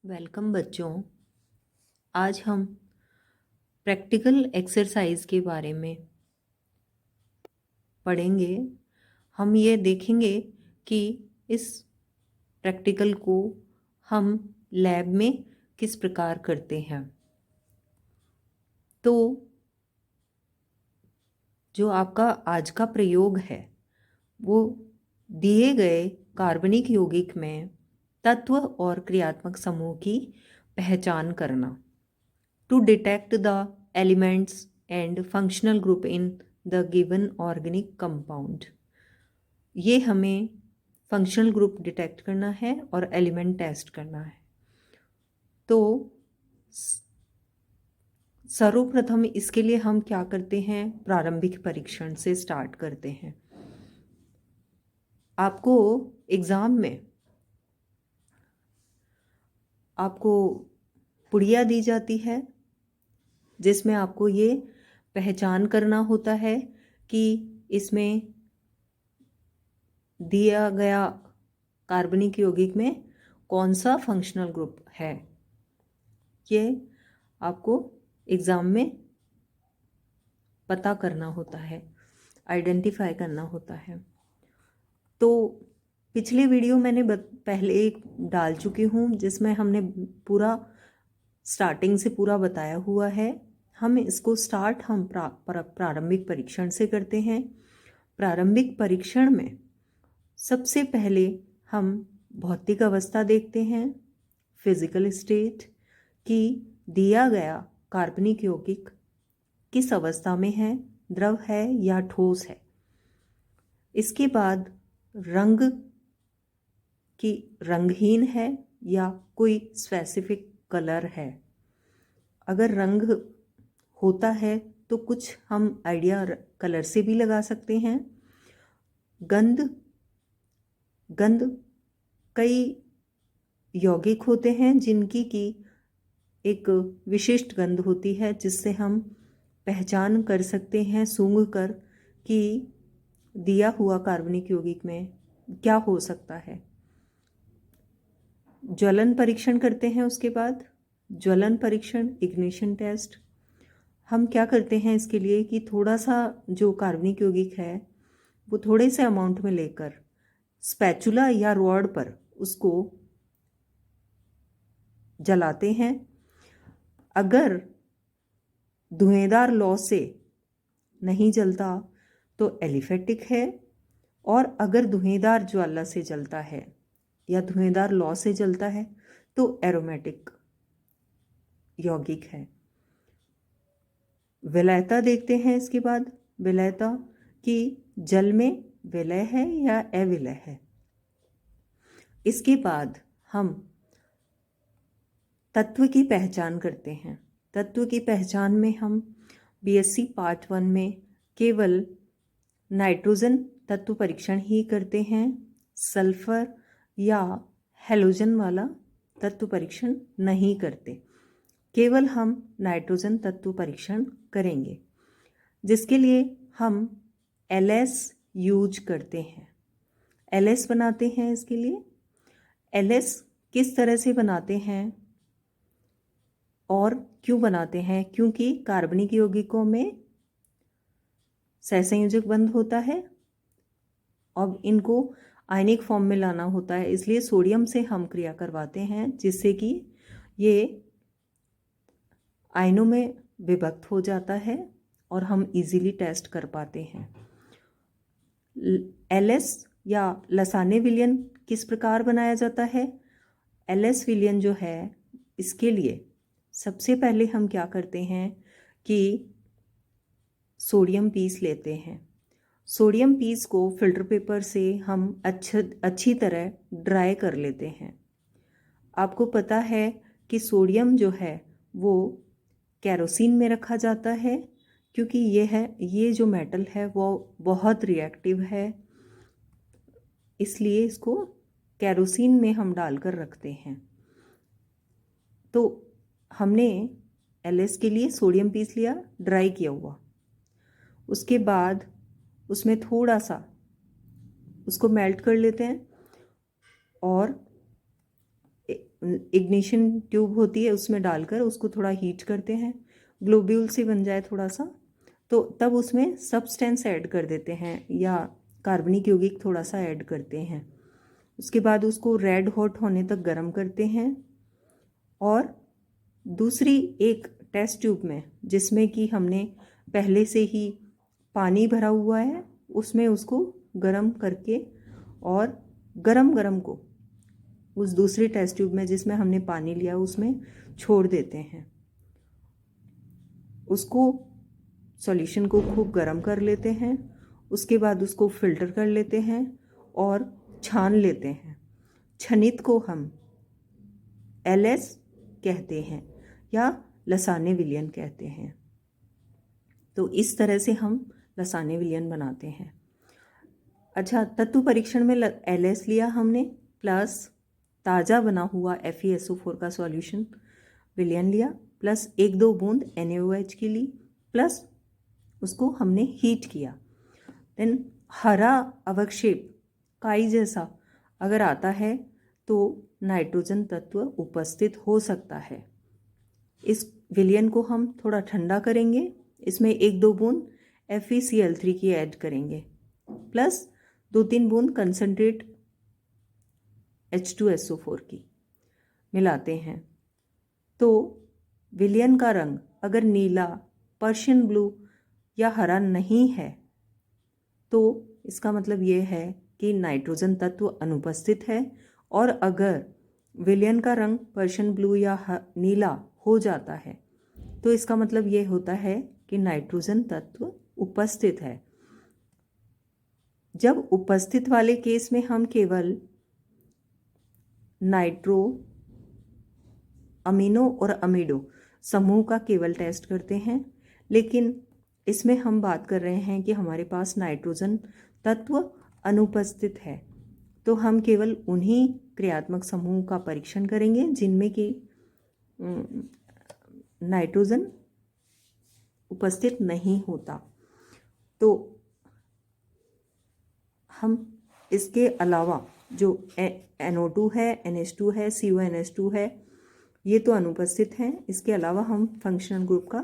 Welcome बच्चों। आज हम प्रैक्टिकल एक्सरसाइज के बारे में पढ़ेंगे। हम ये देखेंगे कि इस प्रैक्टिकल को हम लैब में किस प्रकार करते हैं। तो जो आपका आज का प्रयोग है वो दिए गए कार्बनिक यौगिक में तत्व और क्रियात्मक समूह की पहचान करना। To detect the elements and functional group in the given organic compound। ये हमें फंक्शनल ग्रुप डिटेक्ट करना है और एलिमेंट टेस्ट करना है। तो सर्वप्रथम इसके लिए हम क्या करते हैं, प्रारंभिक परीक्षण से स्टार्ट करते हैं। आपको एग्ज़ाम में आपको पुड़िया दी जाती है जिसमें आपको ये पहचान करना होता है कि इसमें दिया गया कार्बनिक यौगिक में कौन सा फंक्शनल ग्रुप है। ये आपको एग्ज़ाम में पता करना होता है, आइडेंटिफाई करना होता है। तो पिछले वीडियो मैंने पहले एक डाल चुकी हूँ जिसमें हमने पूरा स्टार्टिंग से पूरा बताया हुआ है। हम इसको स्टार्ट हम प्रारंभिक परीक्षण से करते हैं। प्रारंभिक परीक्षण में सबसे पहले हम भौतिक अवस्था देखते हैं, फिजिकल स्टेट, कि दिया गया कार्बनिक यौगिक किस अवस्था में है, द्रव है या ठोस है। इसके बाद रंग की रंगहीन है या कोई स्पेसिफिक कलर है। अगर रंग होता है तो कुछ हम आइडिया कलर से भी लगा सकते हैं। गंध कई यौगिक होते हैं जिनकी की एक विशिष्ट गंध होती है जिससे हम पहचान कर सकते हैं सूंघ कर कि दिया हुआ कार्बनिक यौगिक में क्या हो सकता है। ज्वलन परीक्षण करते हैं। उसके बाद ज्वलन परीक्षण, इग्निशन टेस्ट। हम क्या करते हैं इसके लिए कि थोड़ा सा जो कार्बनिक यौगिक है वो थोड़े से अमाउंट में लेकर स्पैचुला या रॉड पर उसको जलाते हैं। अगर धुएंदार लौ से नहीं जलता तो एलिफेटिक है, और अगर धुएंदार ज्वाला से जलता है या धुएंदार लौ से जलता है तो एरोमेटिक यौगिक है। विलयता देखते हैं। इसके बाद विलयता कि जल में विलय है या अविलय है। इसके बाद हम तत्व की पहचान करते हैं। तत्व की पहचान में हम बीएससी पार्ट 1 में केवल नाइट्रोजन तत्व परीक्षण ही करते हैं। सल्फर या हैलोजन वाला तत्व परीक्षण नहीं करते। केवल हम नाइट्रोजन तत्व परीक्षण करेंगे, जिसके लिए हम एलएस यूज करते हैं। एलएस बनाते हैं। इसके लिए एलएस किस तरह से बनाते हैं और क्यों बनाते हैं, क्योंकि कार्बनिक यौगिकों में सहसंयोजक बंध होता है और इनको आयनिक फॉर्म में लाना होता है, इसलिए सोडियम से हम क्रिया करवाते हैं जिससे कि ये आयनों में विभक्त हो जाता है और हम इजीली टेस्ट कर पाते हैं। एलएस या लसाने विलयन किस प्रकार बनाया जाता है। एलएस विलयन जो है इसके लिए सबसे पहले हम क्या करते हैं कि सोडियम पीस लेते हैं। सोडियम पीस को फिल्टर पेपर से हम अच्छी तरह ड्राई कर लेते हैं। आपको पता है कि सोडियम जो है वो केरोसिन में रखा जाता है, क्योंकि ये जो मेटल है वो बहुत रिएक्टिव है, इसलिए इसको केरोसिन में हम डालकर रखते हैं। तो हमने एलएस के लिए सोडियम पीस लिया, ड्राई किया हुआ। उसके बाद उसमें थोड़ा सा उसको मेल्ट कर लेते हैं और इग्निशन ट्यूब होती है उसमें डालकर उसको थोड़ा हीट करते हैं, ग्लोब्यूल से बन जाए थोड़ा सा, तो तब उसमें सब्सटेंस ऐड कर देते हैं या कार्बनिक यौगिक थोड़ा सा ऐड करते हैं। उसके बाद उसको रेड हॉट होने तक गर्म करते हैं और दूसरी एक टेस्ट ट्यूब में जिसमें कि हमने पहले से ही पानी भरा हुआ है उसमें उसको गर्म करके और गरम गरम को उस दूसरी टेस्ट ट्यूब में जिसमें हमने पानी लिया उसमें छोड़ देते हैं। उसको सॉल्यूशन को खूब गर्म कर लेते हैं, उसके बाद उसको फिल्टर कर लेते हैं और छान लेते हैं। छनित को हम LS कहते हैं या लसाने विलयन कहते हैं। तो इस तरह से हम लसाने विलयन बनाते हैं। अच्छा, तत्व परीक्षण में LS लिया हमने प्लस ताज़ा बना हुआ FeSO4 का सॉल्यूशन विलयन लिया प्लस 1-2 बूंद NaOH की ली प्लस उसको हमने हीट किया। देन हरा अवक्षेप काई जैसा अगर आता है तो नाइट्रोजन तत्व उपस्थित हो सकता है। इस विलयन को हम थोड़ा ठंडा करेंगे, इसमें 1-2 बूंद FeCl3 की ऐड करेंगे प्लस 2-3 बूंद कंसनट्रेट H2SO4 की मिलाते हैं। तो विलयन का रंग अगर नीला, पर्शियन ब्लू या हरा नहीं है तो इसका मतलब ये है कि नाइट्रोजन तत्व अनुपस्थित है, और अगर विलयन का रंग पर्शियन ब्लू या नीला हो जाता है तो इसका मतलब ये होता है कि नाइट्रोजन तत्व उपस्थित है। जब उपस्थित वाले केस में हम केवल नाइट्रो, अमीनो और अमीडो समूह का केवल टेस्ट करते हैं, लेकिन इसमें हम बात कर रहे हैं कि हमारे पास नाइट्रोजन तत्व अनुपस्थित है, तो हम केवल उन्हीं क्रियात्मक समूह का परीक्षण करेंगे जिनमें कि नाइट्रोजन उपस्थित नहीं होता। तो हम इसके अलावा जो NO2 है, NH2 है, CONH2 है, ये तो अनुपस्थित हैं। इसके अलावा हम फंक्शनल ग्रुप का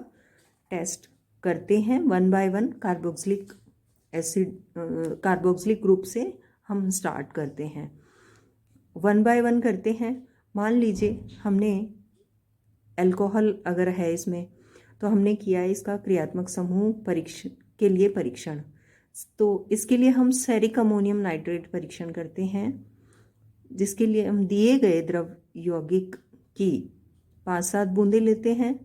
टेस्ट करते हैं 1 बाय 1 कार्बोक्सिलिक एसिड, कार्बोक्सिलिक ग्रुप से हम स्टार्ट करते हैं। 1 बाय 1 करते हैं। मान लीजिए हमने अल्कोहल अगर है इसमें, तो हमने किया है इसका क्रियात्मक समूह परीक्षण के लिए परीक्षण, तो इसके लिए हम सेरिक अमोनियम नाइट्रेट परीक्षण करते हैं, जिसके लिए हम दिए गए द्रव यौगिक की 5-7 बूंदें लेते हैं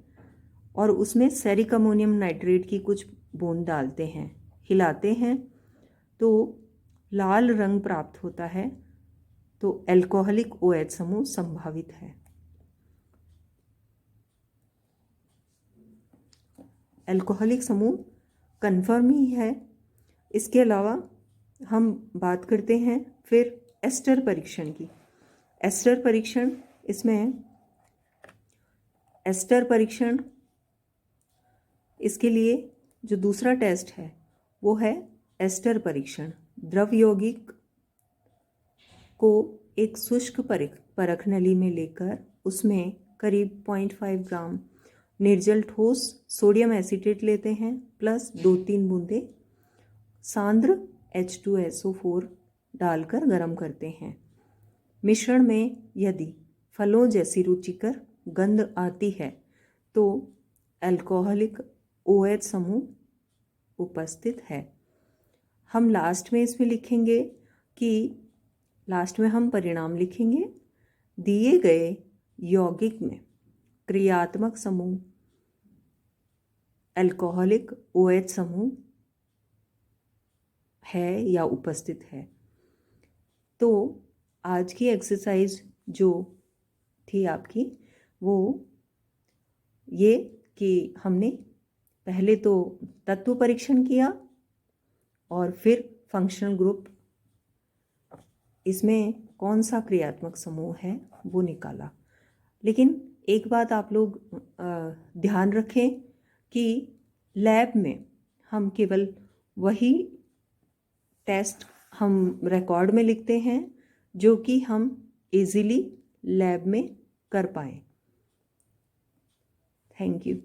और उसमें सेरिक अमोनियम नाइट्रेट की कुछ बूंद डालते हैं, हिलाते हैं, तो लाल रंग प्राप्त होता है, तो अल्कोहलिक OH समूह संभावित है। अल्कोहलिक समूह कन्फर्म ही है। इसके अलावा हम बात करते हैं फिर एस्टर परीक्षण की। एस्टर परीक्षण, इसमें एस्टर परीक्षण, इसके लिए जो दूसरा टेस्ट है वो है एस्टर परीक्षण। द्रव यौगिक को एक शुष्क परख नली में लेकर उसमें करीब 0.5 ग्राम निर्जल ठोस सोडियम एसीटेट लेते हैं प्लस 2-3 बूंदें सांद्र H2SO4 डालकर गर्म करते हैं। मिश्रण में यदि फलों जैसी रुचिकर गंध आती है तो अल्कोहलिक OH समूह उपस्थित है। हम लास्ट में इसमें लिखेंगे कि लास्ट में हम परिणाम लिखेंगे, दिए गए यौगिक में क्रियात्मक समूह अल्कोहलिक OH समूह है या उपस्थित है। तो आज की एक्सरसाइज जो थी आपकी वो ये कि हमने पहले तो तत्व परीक्षण किया और फिर फंक्शनल ग्रुप, इसमें कौन सा क्रियात्मक समूह है वो निकाला। लेकिन एक बात आप लोग ध्यान रखें कि लैब में हम केवल वही टेस्ट हम रिकॉर्ड में लिखते हैं जो कि हम इजीली लैब में कर पाएँ। Thank you.